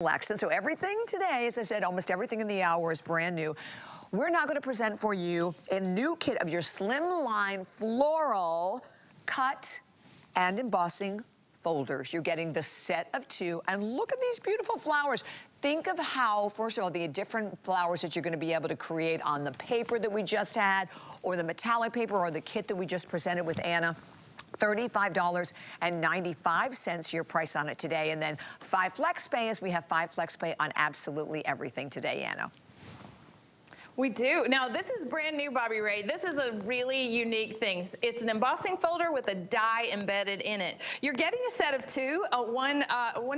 Collection. So everything today, as I said, almost everything in the hour is brand new. We're now going to present for you a new kit of your Slimline Floral cut and embossing folders. You're getting the set of 2, and look at these beautiful flowers. Think of how, first of all, the different flowers that you're going to be able to create on the paper that we just had, or the metallic paper, or the kit that we just presented with Anna. $35.95 your price on it today, and then 5 flex pay, as we have 5 flex pay on absolutely everything today, Anna. We do. Now, this is brand new, Bobby Ray. This is a really unique thing. It's an embossing folder with a die embedded in it. You're getting a set of 2. One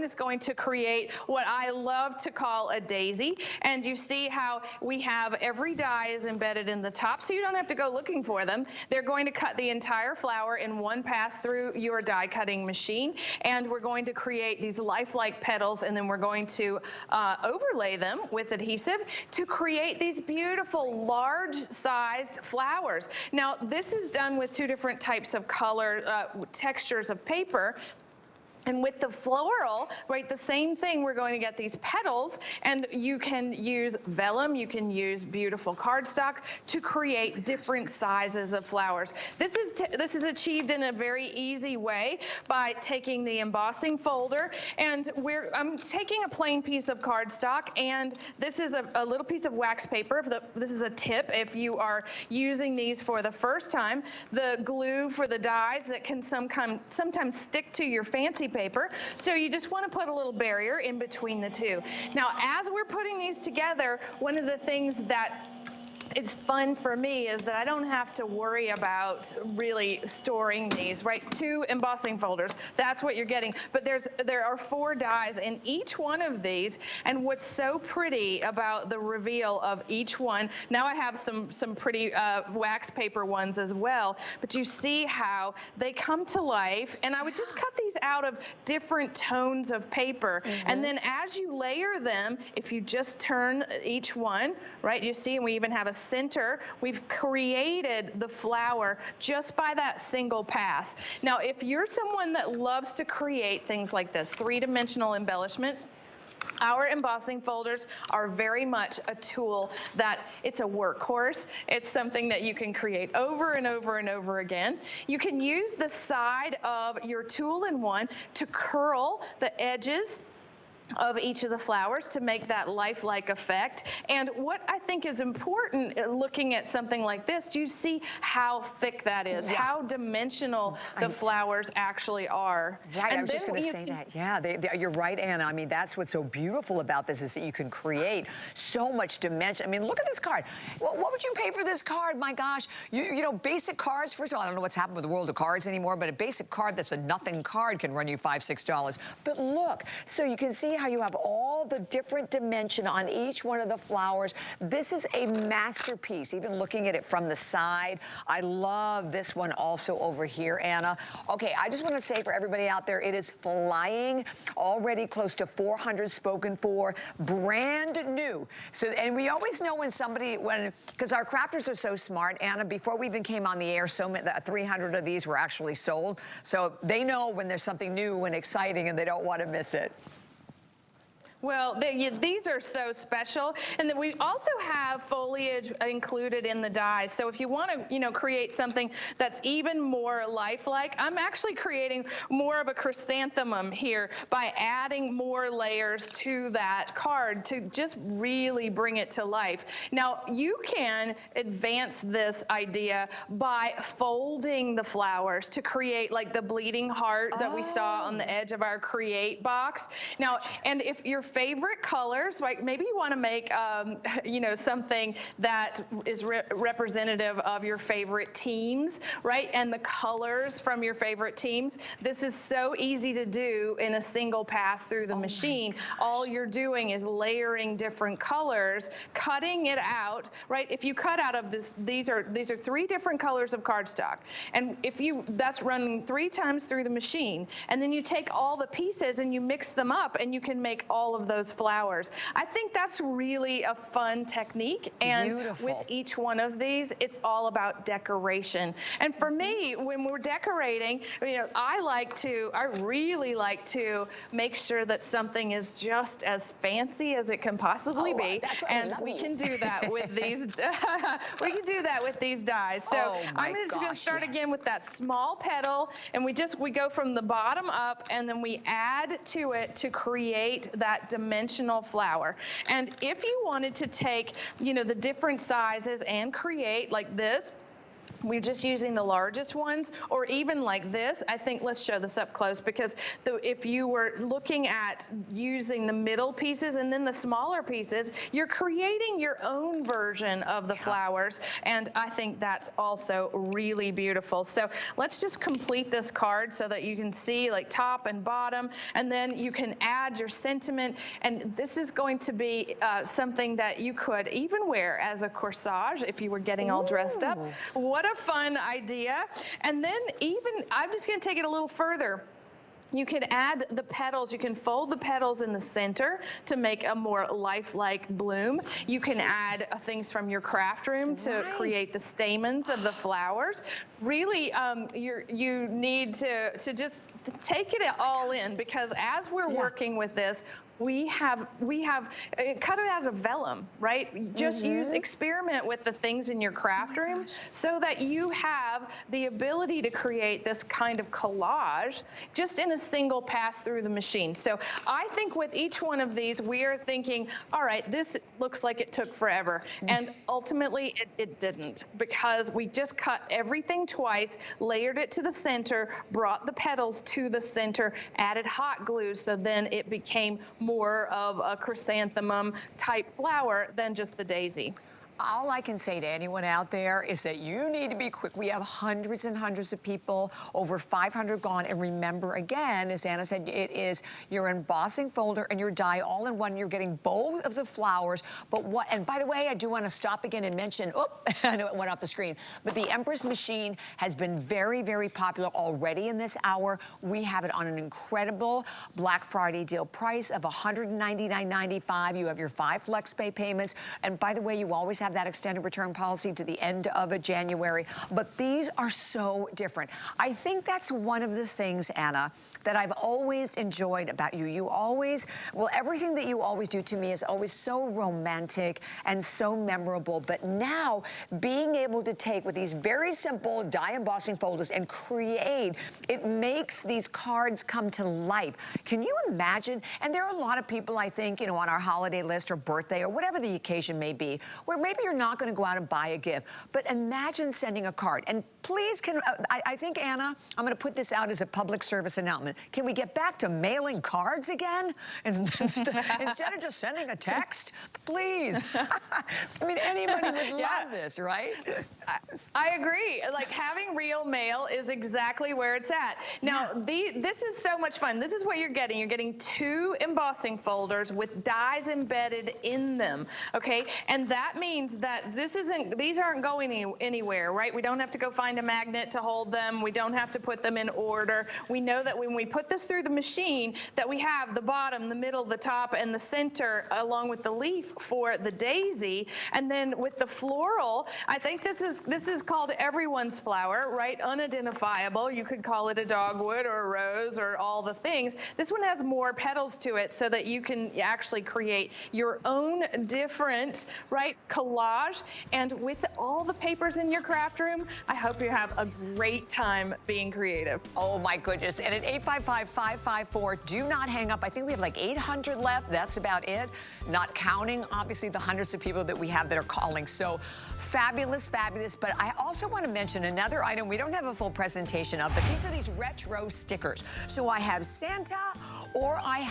is going to create what I love to call a daisy. And you see how we have every die is embedded in the top, so you don't have to go looking for them. They're going to cut the entire flower in one pass through your die cutting machine. And we're going to create these lifelike petals, and then we're going to overlay them with adhesive to create these beautiful large-sized flowers. Now, this is done with 2 different types of color, textures of paper. And with the floral, right, the same thing, we're going to get these petals, and you can use vellum, you can use beautiful cardstock to create different sizes of flowers. This is achieved in a very easy way by taking the embossing folder, and I'm taking a plain piece of cardstock, and this is a little piece of wax paper. This is a tip if you are using these for the first time. The glue for the dies that can sometimes stick to your fancy paper, so you just want to put a little barrier in between the 2. Now, as we're putting these together, one of the things that is fun for me is that I don't have to worry about really storing these, right? 2 embossing folders, that's what you're getting. But there are 4 dies in each one of these, and what's so pretty about the reveal of each one, now I have some pretty wax paper ones as well, but you see how they come to life, and I would just cut these out of different tones of paper, and then as you layer them, if you just turn each one, right, you see, and we even have a center, we've created the flower just by that single pass. Now, if you're someone that loves to create things like this, 3-dimensional embellishments, our embossing folders are very much a tool that it's a workhorse. It's something that you can create over and over and over again. You can use the side of your tool-in-one to curl the edges of each of the flowers to make that lifelike effect. And what I think is important looking at something like this, do you see how thick that is? Yeah. How dimensional the flowers actually are. Right, and I was just going to say that. Yeah, you're right, Anna. I mean, that's what's so beautiful about this, is that you can create so much dimension. I mean, look at this card. Well, what would you pay for this card? My gosh, you know, basic cards, first of all, I don't know what's happened with the world of cards anymore, but a basic card that's a nothing card can run you $5, $6. But look, so you can see how you have all the different dimension on each one of the flowers. This is a masterpiece, even looking at it from the side. I love this one also over here, Anna. Okay, I just want to say for everybody out there, it is flying, already close to 400 spoken for, brand new. So, and we always know when somebody, because our crafters are so smart, Anna, before we even came on the air, 300 of these were actually sold. So they know when there's something new and exciting and they don't want to miss it. Well, these are so special, and then we also have foliage included in the dies. So if you want to, you know, create something that's even more lifelike, I'm actually creating more of a chrysanthemum here by adding more layers to that card to just really bring it to life. Now, you can advance this idea by folding the flowers to create like the bleeding heart that we saw on the edge of our create box. Now, and if your favorite colors, like maybe you want to make, you know, something that is representative of your favorite teams, right? And the colors from your favorite teams. This is so easy to do in a single pass through the machine. All you're doing is layering different colors, cutting it out, right? If you cut out of this, these are 3 different colors of cardstock. And if that's running 3 times through the machine, and then you take all the pieces and you mix them up, and you can make all of those flowers. I think that's really a fun technique. And with each one of these, it's all about decoration. And for me, when we're decorating, I really like to make sure that something is just as fancy as it can possibly be. And we can do that with these. We can do that with these dies. So I'm just going to start again with that small petal, and we go from the bottom up, and then we add to it to create that dimensional flower. And if you wanted to take, the different sizes and create like this, we're just using the largest ones, or even like this. I think let's show this up close, because if you were looking at using the middle pieces and then the smaller pieces, you're creating your own version of the flowers. And I think that's also really beautiful. So let's just complete this card so that you can see like top and bottom, and then you can add your sentiment. And this is going to be something that you could even wear as a corsage if you were getting all dressed up. What a fun idea. And then I'm just going to take it a little further. You could add the petals. You can fold the petals in the center to make a more lifelike bloom. You can add things from your craft room to create the stamens of the flowers. Really, you need to just take it all in, because as we're working with this, we have cut it out of vellum, right? Just experiment with the things in your craft room so that you have the ability to create this kind of collage just in a single pass through the machine. So I think with each one of these, we are thinking, all right, this looks like it took forever. And ultimately it didn't, because we just cut everything twice, layered it to the center, brought the petals to the center, added hot glue, so then it became more of a chrysanthemum type flower than just the daisy. All I can say to anyone out there is that you need to be quick. We have hundreds and hundreds of people, over 500 gone. And remember, again, as Anna said, it is your embossing folder and your die all in one. You're getting both of the flowers. And by the way, I do want to stop again and mention, I know it went off the screen, but the Empress machine has been very, very popular already in this hour. We have it on an incredible Black Friday deal price of $199.95. You have your 5 FlexPay payments. And by the way, you always have that extended return policy to the end of January. But these are so different. I think that's one of the things, Anna, that I've always enjoyed about you. You always, everything that you always do to me is always so romantic and so memorable. But now, being able to take with these very simple die embossing folders and create, it makes these cards come to life. Can you imagine? And there are a lot of people, I think, on our holiday list or birthday or whatever the occasion may be, where maybe you're not going to go out and buy a gift, but imagine sending a card. And please, I think, Anna, I'm going to put this out as a public service announcement. Can we get back to mailing cards again? Instead of just sending a text? Please. I mean, anybody would love this, right? I agree. Like, having real mail is exactly where it's at. Now, this is so much fun. This is what you're getting. You're getting 2 embossing folders with dies embedded in them, okay? And that means that these aren't going anywhere, right? We don't have to go find a magnet to hold them. We don't have to put them in order. We know that when we put this through the machine, that we have the bottom, the middle, the top, and the center, along with the leaf for the daisy. And then with the floral, I think this is called everyone's flower, right? Unidentifiable. You could call it a dogwood or a rose or all the things. This one has more petals to it so that you can actually create your own different, right, collage. And with all the papers in your craft room, I hope you have a great time being creative. Oh my goodness. And at 855-554, do not hang up. I think we have like 800 left. That's about it. Not counting, obviously, the hundreds of people that we have that are calling. So fabulous, fabulous. But I also want to mention another item we don't have a full presentation of, but these are these retro stickers. So I have Santa, or I have